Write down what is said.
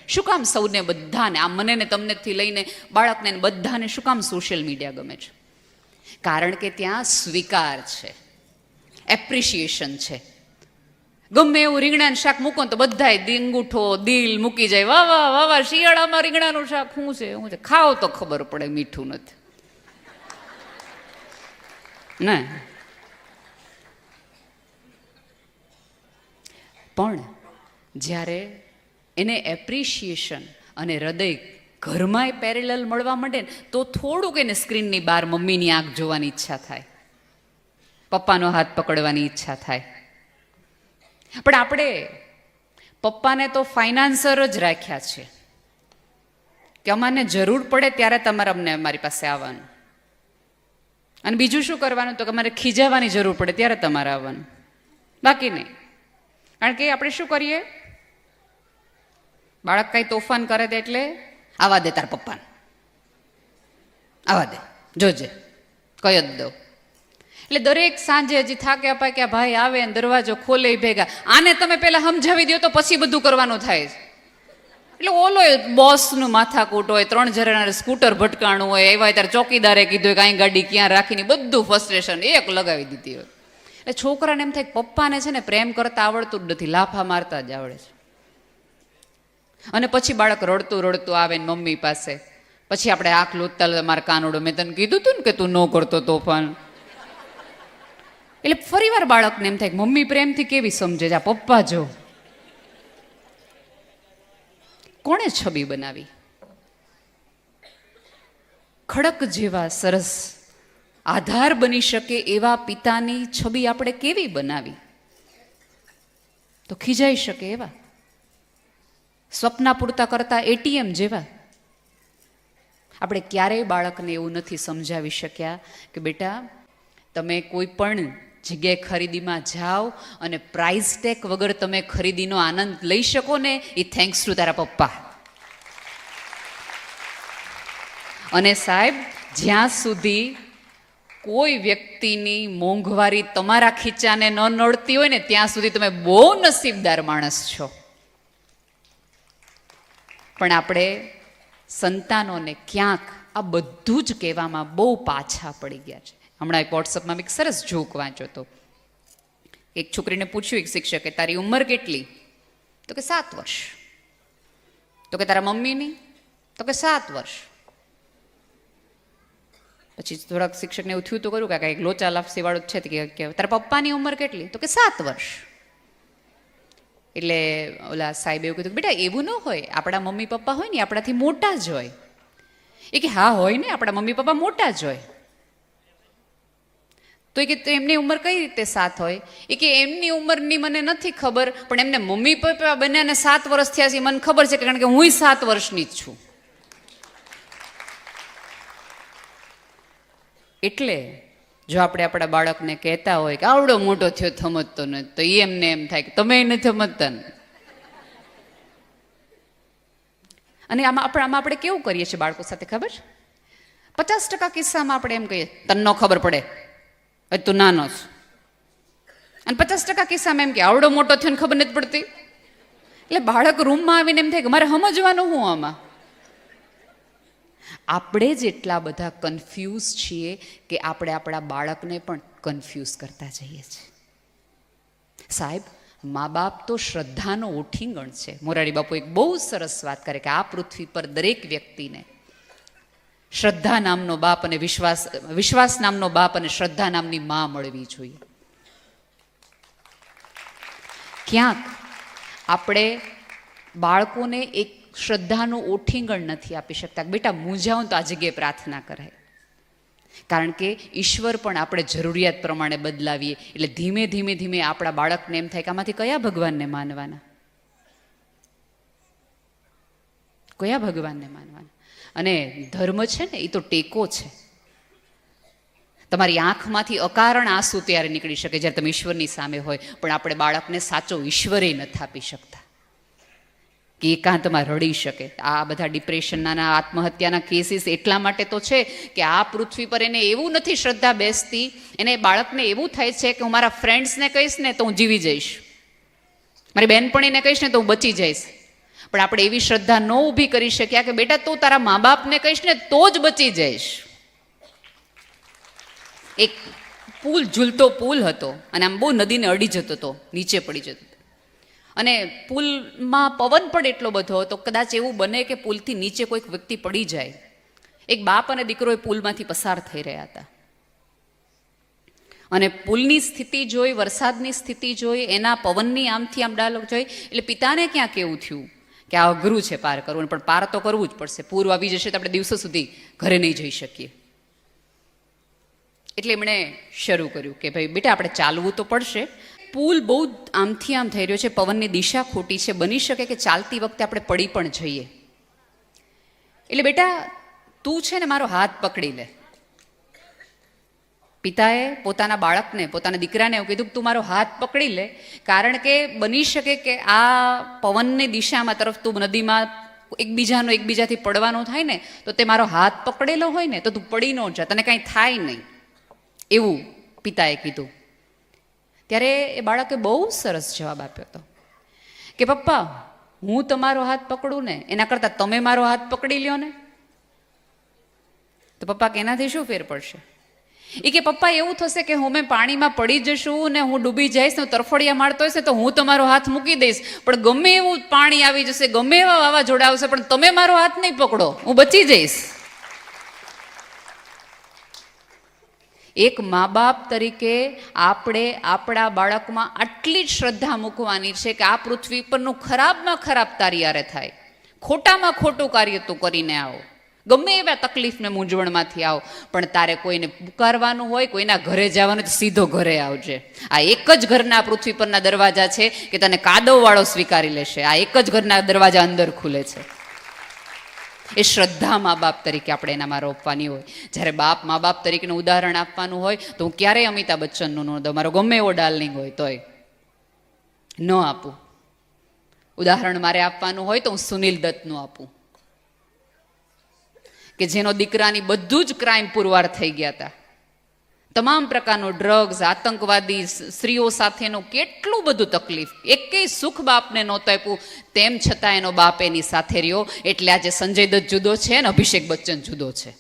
શું કામ સૌને બધાને, આ મને ને તમનેથી લઈને બાળકને બધાને શું કામ સોશિયલ મીડિયા ગમે છે? કારણ કે ત્યાં સ્વીકાર છે, એપ્રિશિએશન છે. ગમે એવું રીંગણાનું શાક મૂકો તો બધા અંગૂઠો દિલ મૂકી જાય, વાહ વાહ વાહ વાહ, શિયાળામાં રીંગણાનું શાક શું છે, ખાઓ તો ખબર પડે મીઠું નથી ને. પણ જ્યારે એને એપ્રિશિએશન અને હૃદય ઘરમાંય પેરેલલ મળવા માંડે ને તો થોડુંક એને સ્ક્રીનની બહાર મમ્મીની આંખ જોવાની ઈચ્છા થાય, પપ્પાનો હાથ પકડવાની ઈચ્છા થાય. પણ આપણે પપ્પાને તો ફાઇનાન્સર જ રાખ્યા છે કે અમારે જરૂર પડે ત્યારે તમારે અમને અમારી પાસે આવવાનું, અને બીજું શું કરવાનું તો કે અમારે ખીજાવાની જરૂર પડે ત્યારે તમારે આવવાનું, બાકી નહીં. કારણ કે આપણે શું કરીએ, બાળક કઈ તોફાન કરે દે એટલે આવા દે તાર પપ્પાને, આવા દે, જોજે કઈ જ દો. એટલે દરેક સાંજે હજી થાકે પાક્યા ભાઈ આવે ને દરવાજો ખોલે ભેગા, આને તમે પેલા સમજાવી દો તો પછી બધું કરવાનું થાય છે. એટલે ઓલો બોસનું માથાકૂટ હોય, 3 જણાને સ્કૂટર ભટકાણું હોય, એવા ત્યારે ચોકીદારે કીધું કે અહીં ગાડી ક્યાં રાખીને બધું ફ્રસ્ટ્રેશન એક લગાવી દીધી હોય. એટલે છોકરાને એમ થાય પપ્પાને છે ને પ્રેમ કરતા આવડતું જ નથી, લાફા મારતા જ આવડે છે. અને પછી બાળક રડતું રડતું આવે ને મમ્મી પાસે, પછી આપણે આંખ લોતતા મારા કાનોડો મેં તને કીધું તું ને કે તું ન કરતો તોફાન. એટલે ફરી વાર બાળકને એમ થાય મમ્મી પ્રેમથી કેવી સમજે છે, આ પપ્પા જો. કોણે છબી બનાવી? ખડક જેવા સરસ આધાર બની શકે એવા પિતાની છબી આપણે કેવી બનાવી? તો ખીજાઈ શકે એવા, સ્વપ્ના પૂરતા કરતા એટીએમ જેવા. આપણે ક્યારેય બાળકને એવું નથી સમજાવી શક્યા કે બેટા તમે કોઈ પણ જગ્યાએ ખરીદીમાં જાઓ અને પ્રાઇસ ટેગ વગર તમે ખરીદીનો આનંદ લઈ શકો ને, એ થેન્ક્સ ટુ તારા પપ્પા. અને સાહેબ, જ્યાં સુધી કોઈ વ્યક્તિની મોંઘવારી તમારા ખીચાને ન નડતી હોય ને ત્યાં સુધી તમે બહુ નસીબદાર માણસ છો. પણ આપણે સંતાનોને ક્યાંક આ બધું જ કહેવામાં બહુ પાછા પડી ગયા છે. હમણાં એક વોટ્સઅપમાં એક સરસ જોક વાંચ્યો હતો. એક છોકરીને પૂછ્યું એક શિક્ષકે, તારી ઉંમર કેટલી? તો કે 7 વર્ષ. તો કે તારા મમ્મીની? તો કે 7 વર્ષ. પછી થોડાક શિક્ષકને એવું થયું તો કર્યું કે એક લોચા લાફસી વાળું છે કે તારા પપ્પાની ઉંમર કેટલી? તો કે 7 વર્ષ. એટલે ઓલા સાહેબ એવું કીધું, બેટા એવું ન હોય, આપણા મમ્મી પપ્પા હોય ને આપણાથી મોટા જ હોય. એ કે હા હોય ને, આપણા મમ્મી પપ્પા મોટા જ હોય. તો એ કે એમની ઉંમર કઈ રીતે 7 હોય? એ કે એમની ઉંમરની મને નથી ખબર, પણ એમને મમ્મી પપ્પા બંનેને 7 વર્ષ થયા છે મને ખબર છે, કારણ કે હું 7 વર્ષની જ છું. એટલે જો આપણે આપણા બાળકને કહેતા હોય કે આવડો મોટો થયો સમજતો નથી, તો એમને એમ થાય કે તમે નથી સમજતા ને. અને આમાં આપણે કેવું કરીએ છીએ બાળકો સાથે ખબર? 50% કિસ્સામાં આપણે એમ કહીએ તને ન ખબર પડે, તું નાનો છો. અને 50% કિસ્સામાં એમ કે આવડો મોટો થયો ને ખબર નથી પડતી. એટલે બાળક રૂમમાં આવીને એમ થાય કે મારે સમજવાનું હું આમાં. આપણે જ એટલા બધા કન્ફ્યુઝ છીએ કે આપણે આપણા બાળકને પણ કન્ફ્યુઝ કરતા જઈએ છીએ. સાહેબ, મા બાપ તો શ્રદ્ધાનો ઓઠીંગણ છે. મોરારી બાપુ એક બહુ સરસ વાત કરે કે આ પૃથ્વી પર દરેક વ્યક્તિને શ્રદ્ધા નામનો બાપ અને વિશ્વાસ નામનો બાપ અને શ્રદ્ધા નામની મા મળવી જોઈએ. ક્યાંક આપણે બાળકોને એક શ્રદ્ધાનું ઓઠીંગણ નથી આપી શકતા. બેટા મૂંઝાવું તો આ જગ્યાએ પ્રાર્થના કરાય. કારણ કે ઈશ્વર પણ આપણે જરૂરિયાત પ્રમાણે બદલાવીએ એટલે ધીમે ધીમે ધીમે આપણા બાળકને એમ થાય કે આમાંથી કયા ભગવાનને માનવાના, કયા ભગવાનને માનવાના. અને ધર્મ છે ને એ તો ટેકો છે. તમારી આંખમાંથી અકારણ આંસુ ત્યારે નીકળી શકે જ્યારે તમે ઈશ્વરની સામે હોય, પણ આપણે બાળકને સાચો ઈશ્વરે નથી આપી શકતા કે એકાંતમાં રડી શકે. આ બધા ડિપ્રેશનના, આત્મહત્યાના કેસીસ એટલા માટે તો છે કે આ પૃથ્વી પર એને એવું નથી શ્રદ્ધા બેસતી, એને બાળકને એવું થાય છે કે હું મારા ફ્રેન્ડ્સને કહીશ ને તો હું જીવી જઈશ, મારી બહેનપણીને કહીશ ને તો હું બચી જઈશ, પણ આપણે એવી શ્રદ્ધા ન ઊભી કરી શક્યા કે બેટા તું તારા મા બાપને કહીશ ને તો જ બચી જઈશ. એક પુલ, ઝૂલતો પુલ હતો અને આમ બહુ નદીને અડી જતો હતો, નીચે પડી જતો હતો. અને પુલમાં પવન પણ એટલો બધો હતો, કદાચ એવું બને કે પુલથી નીચે કોઈક વ્યક્તિ પડી જાય. એક બાપ અને દીકરો એ પુલમાંથી પસાર થઈ રહ્યા હતા અને પુલની સ્થિતિ જોઈ, વરસાદની સ્થિતિ જોઈ, એના પવનની આમથી આમ ડાયલોગ જોઈ એટલે પિતાને ક્યાં કેવું થયું કે આ અઘરું છે પાર કરવું, પણ પાર તો કરવું જ પડશે, પૂર આવી જશે તો આપણે દિવસો સુધી ઘરે નહીં જઈ શકીએ. એટલે એમણે શરૂ કર્યું કે ભાઈ બેટા આપણે ચાલવું તો પડશે. પુલ બહુ આમથી આમ થઈ રહ્યો છે, પવનની દિશા ખોટી છે, બની શકે કે ચાલતી વખતે આપણે પડી પણ જઈએ. એટલે બેટા તું છે ને મારો હાથ પકડી લે. પિતાએ પોતાના બાળકને, પોતાના દીકરાને એવું કીધું કે તું મારો હાથ પકડી લે, કારણ કે બની શકે કે આ પવનની દિશામાં તરફ તું નદીમાં એકબીજાથી પડવાનું થાય ને તો તે મારો હાથ પકડેલો હોય ને તો તું પડી ન જા, તને કાંઈ થાય નહીં, એવું પિતાએ કીધું. ત્યારે એ બાળકે બહુ સરસ જવાબ આપ્યો હતો કે પપ્પા હું તમારો હાથ પકડું ને એના કરતાં તમે મારો હાથ પકડી લ્યો ને. તો પપ્પા કે એનાથી શું ફેર પડશે? એ કે પપ્પા એવું થશે કે હું પાણીમાં પડી જશું ને હું ડૂબી જઈશ ને તરફડિયા મારતો હશે તો હું તમારો હાથ મૂકી દઈશ, પણ ગમે એવું પાણી આવી જશે, ગમે એવા વાવાઝોડા આવશે, પણ તમે મારો હાથ નહીં પકડો, હું બચી જઈશ. એક મા બાપ તરીકે આપણે આપણા બાળકમાં આટલી જ શ્રદ્ધા મૂકવાની છે કે આ પૃથ્વી પરનું ખરાબમાં ખરાબ તારી યારે થાય, ખોટામાં ખોટું કાર્ય તું કરીને આવો, ગમે એવા તકલીફને મૂંઝવણમાંથી આવો, પણ તારે કોઈને પુકારવાનું હોય, કોઈના ઘરે જવાનું તો સીધો ઘરે આવજે. આ એક જ ઘરના પૃથ્વી પરના દરવાજા છે કે તને કાદવવાળો સ્વીકારી લેશે. આ એક જ ઘરના દરવાજા અંદર ખુલે છે. એ શ્રદ્ધા મા બાપ તરીકે આપણે એનામાં રોપવાની હોય. જ્યારે મા બાપ તરીકેનું ઉદાહરણ આપવાનું હોય તો હું ક્યારેય અમિતાભ બચ્ચનનું ન દઉં, મારો ગમે એવો ડાર્લિંગ હોય તોય ન આપું. ઉદાહરણ મારે આપવાનું હોય તો હું સુનિલ દત્તનું આપું કે જેનો દીકરાની બધું જ ક્રાઇમ પુરવાર થઈ ગયા હતા, તમામ પ્રકારનું ડ્રગ્સ, આતંકવાદી, સ્ત્રીઓ સાથેનું કેટલું બધું તકલીફ, એકેય સુખ બાપને નહોતું આપ્યું, તેમ છતાં એનો બાપ એની સાથે રહ્યો. એટલે આજે સંજય દત્ત જુદો છે ને અભિષેક બચ્ચન જુદો છે.